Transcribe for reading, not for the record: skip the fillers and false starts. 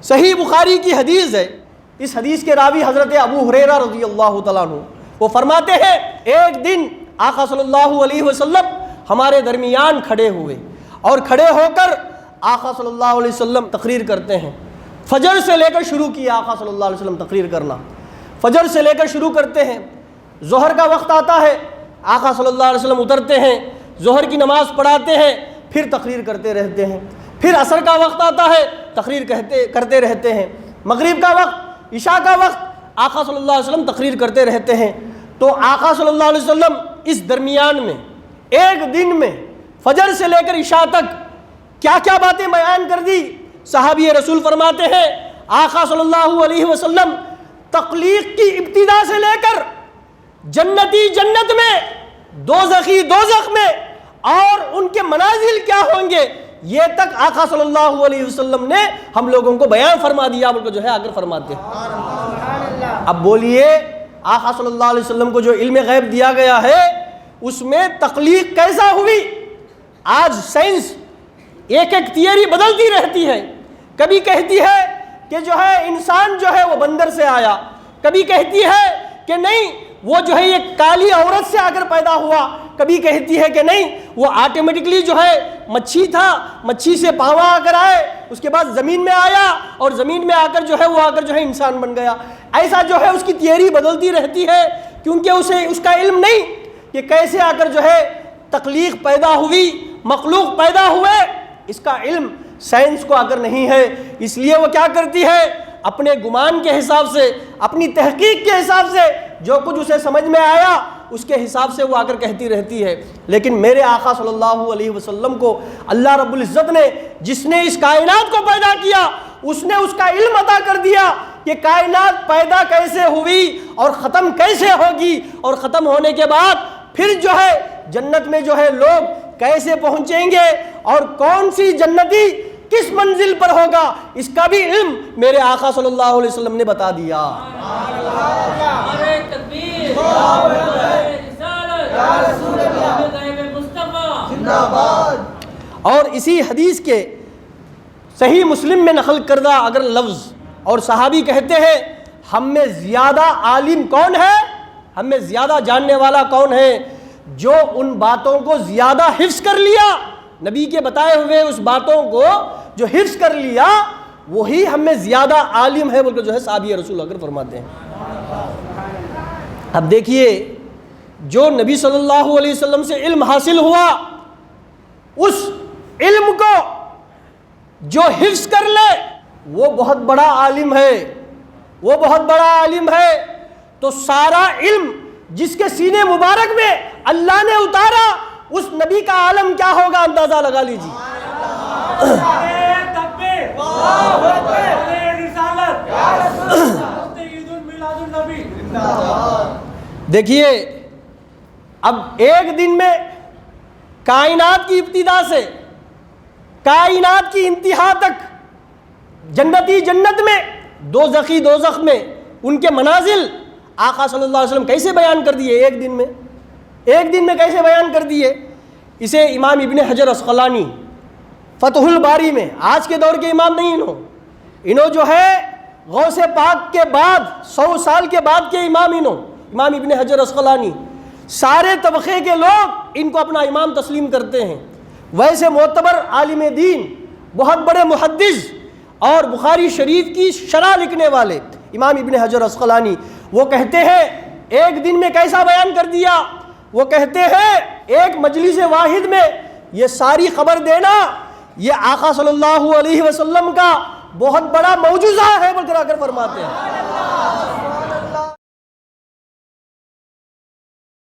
صحیح بخاری کی حدیث ہے، اس حدیث کے راوی حضرت ابو ہریرہ رضی اللہ تعالیٰ عنہ، وہ فرماتے ہیں ایک دن آقا صلی اللہ علیہ وسلم ہمارے درمیان کھڑے ہوئے اور کھڑے ہو کر آقا صلی اللہ علیہ وسلم تقریر کرتے ہیں۔ فجر سے لے کر شروع کیا آقا صلی اللہ علیہ وسلم تقریر کرنا، فجر سے لے کر شروع کرتے ہیں، ظہر کا وقت آتا ہے آقا صلی اللہ علیہ وسلم اترتے ہیں، ظہر کی نماز پڑھاتے ہیں، پھر تقریر کرتے رہتے ہیں، پھر عصر کا وقت آتا ہے تقریر کرتے رہتے ہیں، مغرب کا وقت، عشاء کا وقت، آقا صلی اللہ علیہ وسلم تقریر کرتے رہتے ہیں۔ تو آقا صلی اللہ علیہ وسلم اس درمیان میں ایک دن میں فجر سے لے کر عشاء تک کیا کیا باتیں بیان کر دی۔ صحابی رسول فرماتے ہیں آقا صلی اللہ علیہ وسلم تخلیق کی ابتدا سے لے کر جنتی جنت میں، دوزخی دوزخ میں، اور ان کے منازل کیا ہوں گے، یہ تک آقا صلی اللہ علیہ وسلم نے ہم لوگوں کو بیان فرما دیا، بلکہ جو ہے آگر فرماتے ہیں۔ اب بولیے آقا صلی اللہ علیہ وسلم کو جو علم غیب دیا گیا ہے اس میں تخلیق کیسا ہوئی؟ آج سائنس ایک ایک تھیوری بدلتی رہتی ہے، کبھی کہتی ہے کہ جو ہے انسان جو ہے وہ بندر سے آیا، کبھی کہتی ہے کہ نہیں وہ جو ہے یہ کالی عورت سے آ کر پیدا ہوا، کبھی کہتی ہے کہ نہیں وہ آٹومیٹکلی جو ہے مچھی تھا، مچھی سے پاوا آ کر آئے، اس کے بعد زمین میں آیا اور زمین میں آ کر جو ہے وہ آ کر جو ہے انسان بن گیا۔ ایسا جو ہے اس کی تھیوری بدلتی رہتی ہے، کیونکہ اسے اس کا علم نہیں کہ کیسے آ کر جو ہے تخلیق پیدا ہوئی، مخلوق پیدا ہوئے، اس کا علم سائنس کو اگر نہیں ہے، اس لیے وہ کیا کرتی ہے اپنے گمان کے حساب سے، اپنی تحقیق کے حساب سے، جو کچھ اسے سمجھ میں آیا اس کے حساب سے وہ آ کر کہتی رہتی ہے۔ لیکن میرے آقا صلی اللہ علیہ وسلم کو اللہ رب العزت نے، جس نے اس کائنات کو پیدا کیا، اس نے اس کا علم عطا کر دیا کہ کائنات پیدا کیسے ہوئی اور ختم کیسے ہوگی، اور ختم ہونے کے بعد پھر جو ہے جنت میں جو ہے لوگ کیسے پہنچیں گے اور کون سی جنتی کس منزل پر ہوگا، اس کا بھی علم میرے آقا صلی اللہ علیہ وسلم نے بتا دیا۔ اور اسی حدیث کے صحیح مسلم میں نقل کردہ اگر لفظ، اور صحابی کہتے ہیں ہم میں زیادہ عالم کون ہے، ہم میں زیادہ جاننے والا کون ہے، جو ان باتوں کو زیادہ حفظ کر لیا، نبی کے بتائے ہوئے اس باتوں کو جو حفظ کر لیا وہی ہم میں زیادہ عالم ہے، بلکہ جو ہے صحابی رسول اگر فرماتے ہیں۔ اب دیکھیے جو نبی صلی اللہ علیہ وسلم سے علم حاصل ہوا، اس علم کو جو حفظ کر لے وہ بہت بڑا عالم ہے، وہ بہت بڑا عالم ہے۔ تو سارا علم جس کے سینے مبارک میں اللہ نے اتارا، اس نبی کا عالم کیا ہوگا اندازہ لگا لیجیے۔ دیکھیے اب ایک دن میں کائنات کی ابتدا سے کائنات کی انتہا تک، جنتی جنت میں، دوزخی دوزخ میں، ان کے منازل آقا صلی اللہ علیہ وسلم کیسے بیان کر دیے ایک دن میں، ایک دن میں کیسے بیان کر دیے۔ اسے امام ابن حجر عسقلانی فتح الباری میں، آج کے دور کے امام نہیں انہوں جو ہے غوث پاک کے بعد 100 سال کے بعد کے امام امام ابن حجر عسقلانی، سارے طبقے کے لوگ ان کو اپنا امام تسلیم کرتے ہیں۔ ویسے معتبر عالم دین، بہت بڑے محدث اور بخاری شریف کی شرح لکھنے والے امام ابن حجر عسقلانی، وہ کہتے ہیں ایک دن میں کیسا بیان کر دیا۔ وہ کہتے ہیں ایک مجلس واحد میں یہ ساری خبر دینا، یہ آقا صلی اللہ علیہ وسلم کا بہت بڑا معجزہ ہے، بلکہ آ کر فرماتے ہیں۔